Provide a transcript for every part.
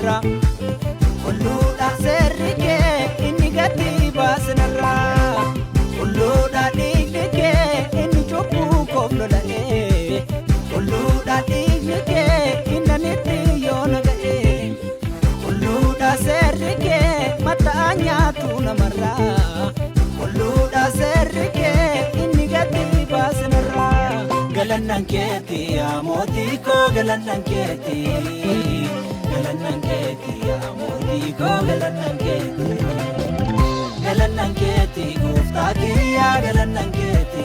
baasinarra Kulluudha serrike inni gadi baasinarra Kulluudha dhiignike inni cubbuu koof lola'e Kulluudha dhiignike innanitti yoona ga'e Kulluudha serrike mataa nyaatu namarra Kulluudha serrike inni gadi baasinarra Galannan keeti yaa mootii koo galannan keeti Galannan keeti yaa mootii koo galannan keeti gooftaa kiyyaa galannan keeti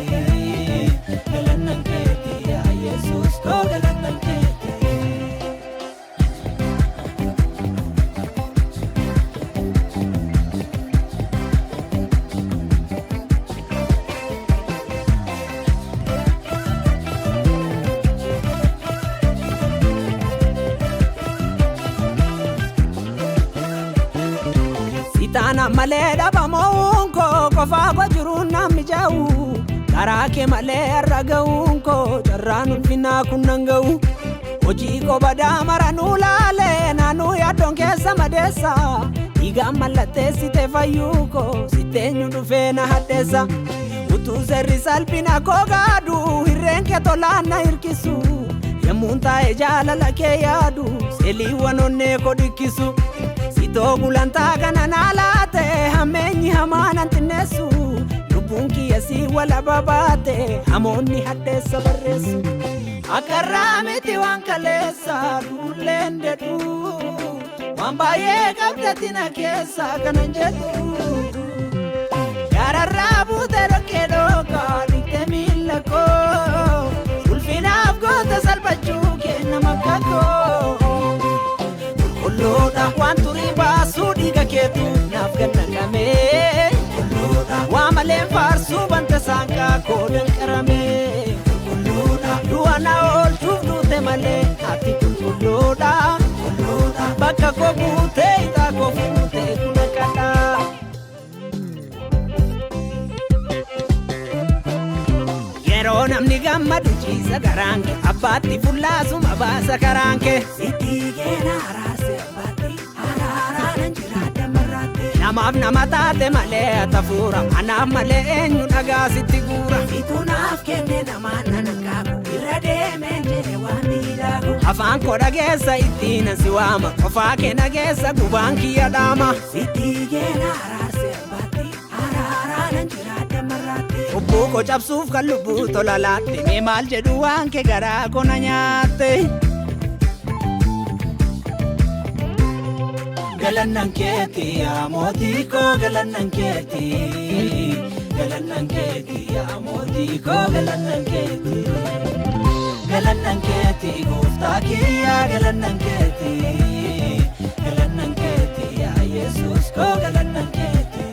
yaa Yesuus koo galannan keeti Tana malee dhabamuun koo qofaa koo jiruun namni jahu karaa kee malee raga'uun koo carraan ulfinaa kun nan ga'u hojii koo badaa maranuu laalee naannoo yaaddoon keessa madeessa dhiigaan mallatteessite fayyuu koo sitteenyu dhufee na hadheessa utuu serri salphina koo gaadu hirreen kee tolaan na hirkisu yemmuun taa'e jaalala kee yaadu seeliiwwan onnee koo dhikkisu Sitoo gulantaa kana naalaate hammeenyi hamaan antinneessu lubbuun kiyya si wala babaate hamoonni hadheessa barreessu Akarraa miti waan kaleessa duulleen dedhu waan baay'ee qabdatina keessa kanan jedhu Gaararraa buute dhokkee dhookaa dhiqxe miilla koo ulfinaaf goota salphachuu kenna makka koo Kulluudha waan turii baasuu dhiiga keetu naaf gannaqamee Kulluudha waan maleen faarsuu banta saanqaa koo danqaramee Kulluudha du'a na oolchuuf duute malee ati qulqulluudha bakka koo buutee ixaa koo fuutee kuna kadhaa Yeroo namni gammadu ciisa garaan kee abbaatti fullaasuma baasa karaan kee Sitti keena araarse abbaatti araaraanan jiraadha marraatti Namaaf nama taate malee atafuura anaaf malee eenyu dhagaa sitti guura Situ naaf kenne namaan nan akkaaku irra deemeen jedhe waan miidhagu Afaan koo dhageessa ittiin si waama qofaa kee dhageessa gubaan kiyya dhaama Sitti keena araarse abbaatti araaraanan jiraadha marraatti Lubbuu koo cabsuuf kan lubbuu tola laatte mee maal jedhu waan kee garaa koo na nyaatte Galannan keeti yaa mootii koo galannan keeti yaa mootii koo galannan keeti gooftaa kiyyaa galannan keeti yaa Yesuus koo galannan keeti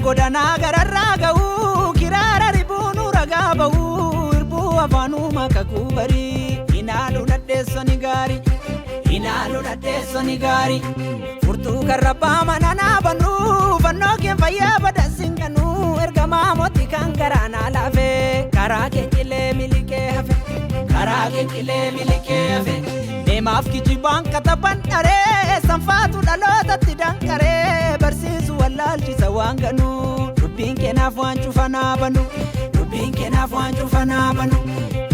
Godana gararraa ga'uu kiraara ribuunu ragaa ba'uu irbuu afaanuu makakuu barii inaaluu dhadheessoni gaarii furtuu karrabbaa mana naabannuu fannoo keen fayyaa badansin kannuu ergamaa mootii kan garaanaa laafee karaa kee qilee milikee hafe deemaaf kijibaan katabban dharee sanfaatu dhalootatti danqaree barsiisu wallaalchisa waan ganuu dubbiin keenaaf waan cufanaa banu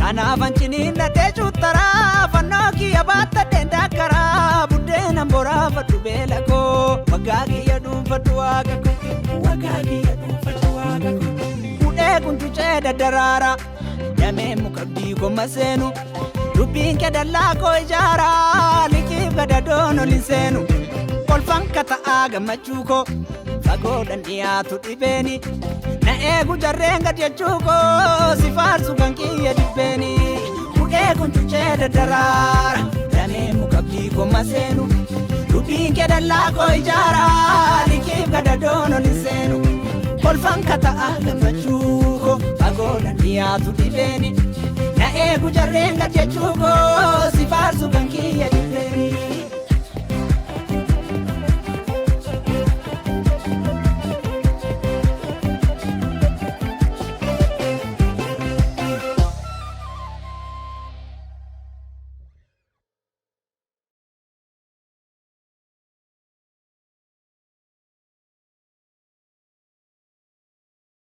kanaaf anciniin dhadhee cuuttaraa fannoo kiyya baattadheen daakkaraa buddeenan boraafadhu beela koo waggaa kiyya dhuunfadhu waaqa koo Udhee kuntucee daddaraara damee mukabbii koma seenu dubbiin kee dallaa koo ijaaraa liqiif gadadoon olin seenu kolfan kata'aa gammachuu koo fagoodhan dhiyaatu dhibeeni na eegu jarreen gad jechuu koo si faarsu kan kiyya dhibbeeni Udhee kuntucee daddaraara damee mukabbii koma seenu dubbiin kee dallaa koo ijaaraa liqiif gadadoon olin seenu kolfan kata'aa gammachuu koo fagoodhan dhiyaatu dhibeeni na eegu jarreen gad jechuu koo